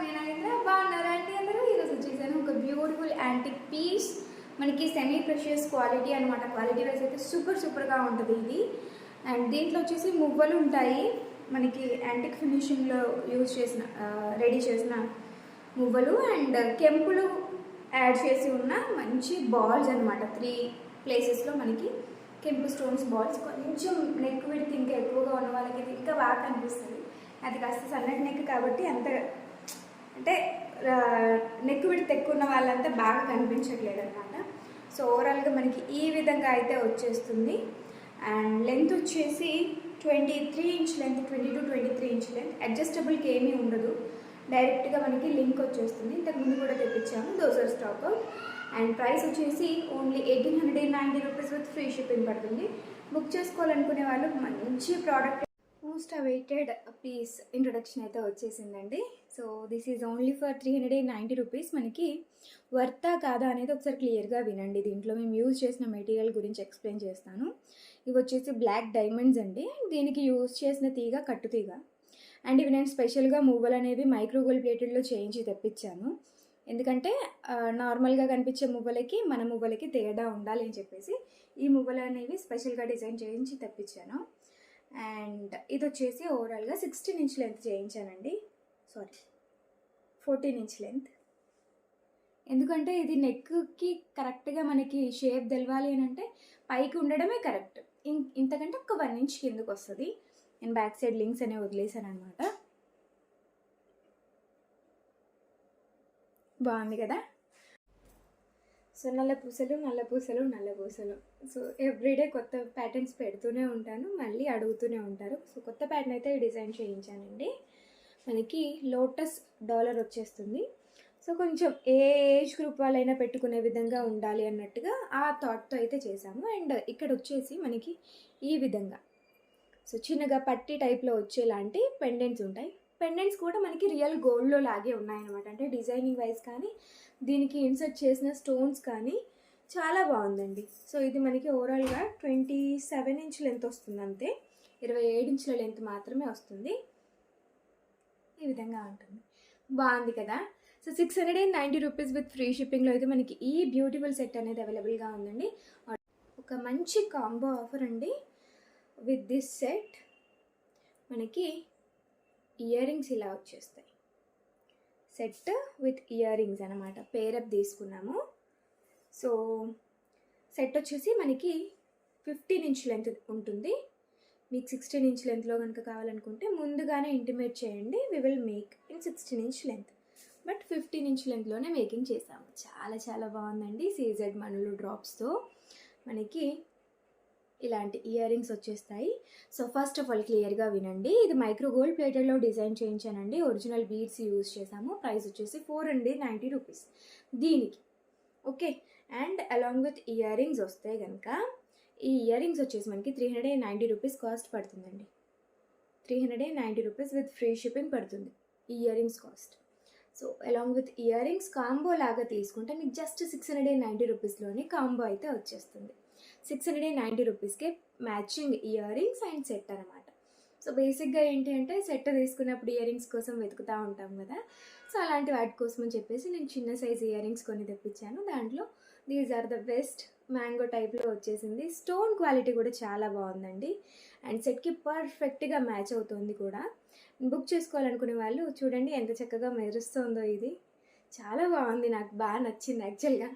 మీనాగేంద్ర బాగున్నారా అండి అందరూ. ఈరోజు వచ్చేసాను ఒక బ్యూటిఫుల్ యాంటిక్ పీస్, మనకి సెమీ ప్రెషియస్ క్వాలిటీ అనమాట. క్వాలిటీ వైజ్ అయితే సూపర్గా ఉంటుంది ఇది. అండ్ దీంట్లో వచ్చేసి మువ్వలు ఉంటాయి, మనకి యాంటిక్ ఫినిషింగ్లో యూజ్ చేసిన రెడీ చేసిన మువ్వలు అండ్ కెంపులు యాడ్ చేసి ఉన్న మంచి బాల్స్ అనమాట. 3 ప్లేసెస్లో మనకి కెంపు స్టోన్స్ బాల్స్. కొంచెం నెక్ విడ్త్ ఇంకా ఎక్కువగా ఉన్న వాళ్ళకి ఇంకా బాగా కనిపిస్తుంది. అది కాస్త సన్నటి నెక్ కాబట్టి అంత అంటే నెక్ విడ్త్ ఎక్కువ ఉన్న వాళ్ళంతా బాగా కనిపించట్లేదు అనమాట. సో ఓవరాల్గా మనకి ఈ విధంగా అయితే వచ్చేస్తుంది. అండ్ లెంత్ వచ్చేసి 23 inch length, 20 to 23 inch length. అడ్జస్టబుల్కి ఏమీ ఉండదు, డైరెక్ట్గా మనకి లింక్ వచ్చేస్తుంది. ఇంతకుముందు కూడా తెప్పించాము, దోసర్ స్టాక్. అండ్ ప్రైస్ వచ్చేసి only 1890 rupees with free shipping పడుతుంది. బుక్ చేసుకోవాలనుకునే వాళ్ళు మంచి product, most awaited piece introduction అయితే వచ్చేసిందండి. So this is only for 390 rupees. మనకి వర్తా కాదా అనేది ఒకసారి క్లియర్గా వినండి. దీంట్లో మేము యూజ్ చేసిన మెటీరియల్ గురించి ఎక్స్ప్లెయిన్ చేస్తాను. ఇవి వచ్చేసి బ్లాక్ డైమండ్స్ అండి. దీనికి యూజ్ చేసిన తీగ కట్టు తీగ. అండ్ ఇవి నేను స్పెషల్గా మువ్వలు అనేవి మైక్రోగోల్డ్ ప్లేటెడ్లో చేయించి తెప్పించాను. ఎందుకంటే నార్మల్గా కనిపించే మువ్వలకి మన మువ్వలకి తేడా ఉండాలి అని చెప్పేసి ఈ మువ్వలు అనేవి స్పెషల్గా డిజైన్ చేయించి తెప్పించాను. అండ్ ఇది వచ్చేసి ఓవరాల్గా 16 ఇంచ్ లెంత్ చేయించానండి. 14 inch length. ఎందుకంటే ఇది నెక్కి కరెక్ట్గా మనకి షేప్ తెలవాలి అని అంటే పైకి ఉండడమే కరెక్ట్. ఇంతకంటే ఒక 1 ఇంచ్ కిందకు వస్తుంది. నేను బ్యాక్ సైడ్ లింక్స్ అనేవి వదిలేసాను అనమాట. బాగుంది కదా. సో నల్ల పూసలు. సో ఎవ్రీడే కొత్త ప్యాటర్న్స్ పెడుతూనే ఉంటాను, మళ్ళీ అడుగుతూనే ఉంటారు. సో కొత్త ప్యాటర్న్ అయితే డిజైన్ చేయించానండి. మనకి లోటస్ డాలర్ వచ్చేస్తుంది. సో కొంచెం ఏ ఏజ్ గ్రూప్ వాళ్ళైనా పెట్టుకునే విధంగా ఉండాలి అన్నట్టుగా ఆ థాట్తో అయితే చేసాము. అండ్ ఇక్కడ వచ్చేసి మనకి ఈ విధంగా సో చిన్నగా పట్టి టైప్లో వచ్చేలాంటి పెండెంట్స్ ఉంటాయి. పెండెంట్స్ కూడా మనకి రియల్ గోల్డ్లో లాగే ఉన్నాయన్నమాట. అంటే డిజైనింగ్ వైజ్ కానీ దీనికి ఇన్సర్ట్ చేసిన స్టోన్స్ కానీ చాలా బాగుందండి. సో ఇది మనకి ఓవరాల్గా 27 ఇంచ్ లెంత్ వస్తుంది, అంతే. 27 ఇంచుల లెంత్ మాత్రమే వస్తుంది. ఈ విధంగా ఉంటుంది. బాగుంది కదా. సో 690 రూపీస్ విత్ ఫ్రీ షిప్పింగ్లో అయితే మనకి ఈ బ్యూటిఫుల్ సెట్ అనేది అవైలబుల్గా ఉందండి. ఒక మంచి కాంబో ఆఫర్ అండి. విత్ దిస్ సెట్ మనకి ఇయర్ రింగ్స్ ఇలా వచ్చేస్తాయి. సెట్ విత్ ఇయర్ రింగ్స్ అనమాట, పేరప్ తీసుకున్నాము. సో సెట్ వచ్చేసి మనకి 15 ఇంచ్ లెంత్ ఉంటుంది. మీకు 16 ఇంచ్ లెంత్లో కనుక కావాలనుకుంటే ముందుగానే ఇంటిమేట్ చేయండి. We will make in 16 inch length, but 15 inch లెంత్లోనే మేకింగ్ చేసాము. చాలా బాగుందండి. సీజెడ్ మనులు డ్రాప్స్తో మనకి ఇలాంటి ఇయర్ రింగ్స్ వచ్చేస్తాయి. సో ఫస్ట్ ఆఫ్ ఆల్ క్లియర్గా వినండి. ఇది మైక్రో గోల్డ్ ప్లేటెడ్లో డిజైన్ చేయించానండి. ఒరిజినల్ బీడ్స్ యూజ్ చేసాము. ప్రైస్ వచ్చేసి 490 రూపీస్ దీనికి. Okay. And along with earrings వస్తే కనుక ఈ ఇయర్ రింగ్స్ వచ్చేసి మనకి 390 రూపీస్ కాస్ట్ పడుతుందండి. 390 రూపీస్ విత్ ఫ్రీ షిప్పింగ్ పడుతుంది ఈ ear rings cost. So along with ear rings combo లాగా తీసుకుంటే మీకు జస్ట్ 690 రూపీస్లోనే కాంబో అయితే వచ్చేస్తుంది. 690 రూపీస్కే matching earrings and set అనమాట. సో బేసిక్గా ఏంటి అంటే సెట్ తీసుకున్నప్పుడు ఇయర్ రింగ్స్ కోసం వెతుకుతూ ఉంటాం కదా. సో అలాంటి వాటి కోసం అని చెప్పేసి నేను చిన్న సైజ్ ఇయర్ రింగ్స్ కొన్ని తెప్పించాను. దాంట్లో these are the best. Mango టైప్లో వచ్చేసింది. స్టోన్ క్వాలిటీ కూడా చాలా బాగుందండి. అండ్ సెట్కి పర్ఫెక్ట్గా మ్యాచ్ అవుతుంది కూడా. బుక్ చేసుకోవాలనుకునే వాళ్ళు చూడండి ఎంత చక్కగా మెరుస్తుందో. ఇది చాలా బాగుంది, నాకు బాగా నచ్చింది యాక్చువల్గా.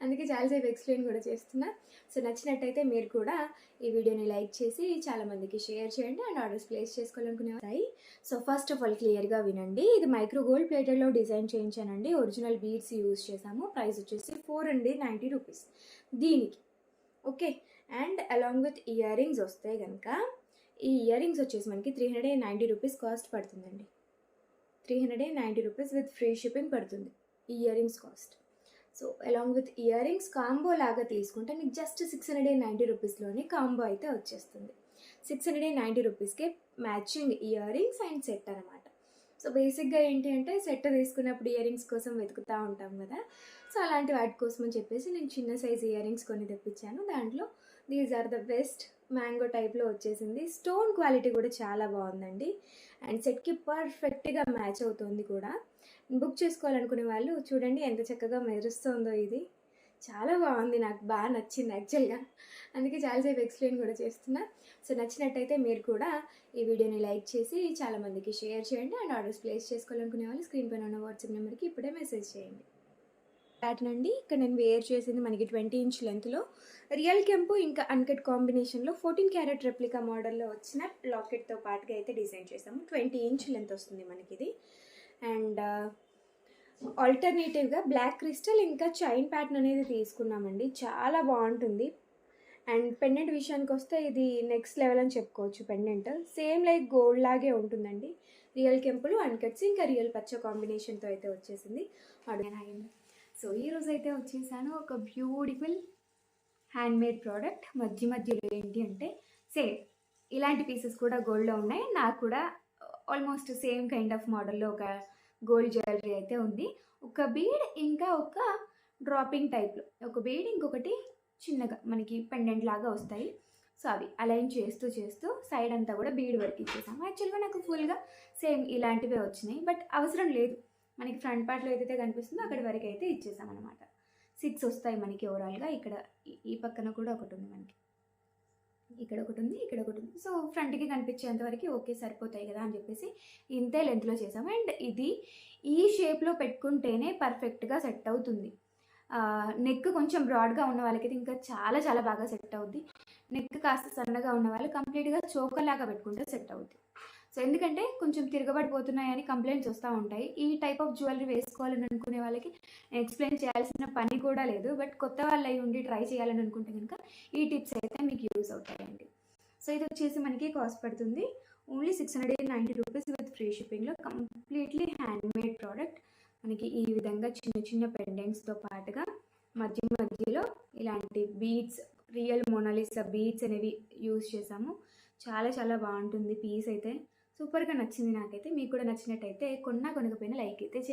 అందుకే చాలాసేపు ఎక్స్ప్లెయిన్ కూడా చేస్తున్నా. సో నచ్చినట్టయితే మీరు కూడా ఈ వీడియోని లైక్ చేసి చాలామందికి షేర్ చేయండి అండ్ ఆర్డర్స్ ప్లేస్ చేసుకోవాలనుకునే వారు. సో ఫస్ట్ ఆఫ్ ఆల్ క్లియర్గా వినండి. ఇది మైక్రో గోల్డ్ ప్లేటెడ్లో డిజైన్ చేయించానండి. ఒరిజినల్ బీడ్స్ యూజ్ చేసాము. ప్రైస్ వచ్చేసి 490 రూపీస్ దీనికి. Okay. And along with earrings వస్తే కనుక ఈ ఇయర్ రింగ్స్ వచ్చేసి మనకి 390 రూపీస్ కాస్ట్ పడుతుందండి. 390 రూపీస్ విత్ ఫ్రీ షిప్పింగ్ పడుతుంది ఈ ear rings cost. So along with ear rings combo లాగా తీసుకుంటే మీకు జస్ట్ 690 రూపీస్లోనే కాంబో అయితే వచ్చేస్తుంది. 690 రూపీస్కే matching earrings and set అనమాట. సో బేసిక్గా ఏంటి అంటే సెట్ తీసుకున్నప్పుడు ఇయర్ రింగ్స్ కోసం వెతుకుతూ ఉంటాం కదా. సో అలాంటి వాటి కోసం అని చెప్పేసి నేను చిన్న సైజ్ ఇయర్ రింగ్స్ కొన్ని తెప్పించాను. దాంట్లో these are the best. Mango టైప్లో వచ్చేసింది. స్టోన్ క్వాలిటీ కూడా చాలా బాగుందండి. అండ్ సెట్కి పర్ఫెక్ట్గా మ్యాచ్ అవుతుంది కూడా. బుక్ చేసుకోవాలనుకునే వాళ్ళు చూడండి ఎంత చక్కగా మెరుస్తుందో. ఇది చాలా బాగుంది, నాకు బాగా నచ్చింది యాక్చువల్గా, అందుకే చాలాసేపు ఎక్స్ప్లెయిన్ కూడా చేస్తున్నా. సో నచ్చినట్టయితే మీరు కూడా ఈ వీడియోని లైక్ చేసి చాలామందికి షేర్ చేయండి. అండ్ ఆర్డర్స్ ప్లేస్ చేసుకోవాలనుకునే వాళ్ళు స్క్రీన్ పైన ఉన్న వాట్సాప్ నెంబర్కి ఇప్పుడే మెసేజ్ చేయండి. ప్యాటర్న్ అండి, ఇక్కడ నేను వేర్ చేసింది మనకి 20 ఇంచ్ లెంత్లో రియల్ కెంపు ఇంకా అన్కట్ కాంబినేషన్లో 14 క్యారెట్ రెప్లికా మోడల్లో వచ్చిన లాకెట్తో పాటుగా అయితే డిజైన్ చేసాము. 20 ఇంచ్ లెంత్ వస్తుంది మనకి ఇది. అండ్ ఆల్టర్నేటివ్గా బ్లాక్ క్రిస్టల్ ఇంకా చైన్ ప్యాటర్న్ అనేది తీసుకున్నామండి, చాలా బాగుంటుంది. అండ్ పెండెంట్ విషయానికి వస్తే ఇది నెక్స్ట్ లెవెల్ అని చెప్పుకోవచ్చు. పెండెంట్ సేమ్ లైక్ గోల్డ్ లాగే ఉంటుందండి. రియల్ కెంపులు అన్కట్స్ ఇంకా రియల్ పచ్చ కాంబినేషన్తో అయితే వచ్చేసింది. సో ఈరోజు అయితే వచ్చేసాను ఒక బ్యూటిఫుల్ హ్యాండ్మేడ్ ప్రోడక్ట్. మధ్యలో ఏంటి అంటే సేమ్ ఇలాంటి పీసెస్ కూడా గోల్డ్లో ఉన్నాయి. నాకు కూడా ఆల్మోస్ట్ సేమ్ కైండ్ ఆఫ్ మోడల్లో ఒక గోల్డ్ జ్యువెలరీ అయితే ఉంది. ఒక బీడ్ ఇంకా ఒక డ్రాపింగ్ టైప్లో ఒక బీడ్, ఇంకొకటి చిన్నగా మనకి పెండెంట్ లాగా వస్తాయి. సో అవి అలైన్ చేస్తూ సైడ్ అంతా కూడా బీడ్ వర్క్ ఇచ్చేసాము. యాక్చువల్గా నాకు ఫుల్గా సేమ్ ఇలాంటివే వచ్చినాయి, బట్ అవసరం లేదు. మనకి ఫ్రంట్ పార్ట్లో ఏదైతే కనిపిస్తుందో అక్కడి వరకు అయితే ఇచ్చేసామన్నమాట. 6 వస్తాయి మనకి ఓవరాల్గా. ఇక్కడ ఈ పక్కన కూడా ఒకటి ఉంది, మనకి ఇక్కడ ఒకటి ఉంది, ఇక్కడ ఒకటి ఉంది. సో ఫ్రంట్కి కనిపించేంత వరకు ఓకే సరిపోతాయి కదా అని చెప్పేసి ఇంతే లెంత్లో చేసాము. అండ్ ఇది ఈ షేప్లో పెట్టుకుంటేనే పర్ఫెక్ట్గా సెట్ అవుతుంది. నెక్ కొంచెం బ్రాడ్గా ఉన్న వాళ్ళకైతే ఇంకా చాలా బాగా సెట్ అవుద్ది. నెక్ కాస్త సన్నగా ఉన్న వాళ్ళు కంప్లీట్గా చోకలాగా పెట్టుకుంటే సెట్ అవుద్ది. సో ఎందుకంటే కొంచెం తిరగబడిపోతున్నాయని కంప్లైంట్స్ వస్తూ ఉంటాయి. ఈ టైప్ ఆఫ్ జ్యువెలరీ వేసుకోవాలని అనుకునే వాళ్ళకి ఎక్స్ప్లెయిన్ చేయాల్సిన పని కూడా లేదు. బట్ కొత్త వాళ్ళు అయి ఉండి ట్రై చేయాలని అనుకుంటే కనుక ఈ టిప్స్ అయితే మీకు యూజ్ అవుతాయండి. సో ఇది వచ్చేసి మనకి కాస్ట్ పడుతుంది ఓన్లీ 690 రూపీస్ విత్ ఫ్రీ షిప్పింగ్లో. Completely handmade product. మనకి ఈ విధంగా చిన్న పెండెంట్స్తో పాటుగా మధ్యలో ఇలాంటి బీడ్స్, రియల్ మోనాలిసా బీడ్స్ అనేవి యూజ్ చేసాము. చాలా బాగుంటుంది పీస్ అయితే. సూపర్గా నచ్చింది నాకైతే. మీకు కూడా నచ్చినట్టయితే కొనకపోయినా లైక్ అయితే చేయండి.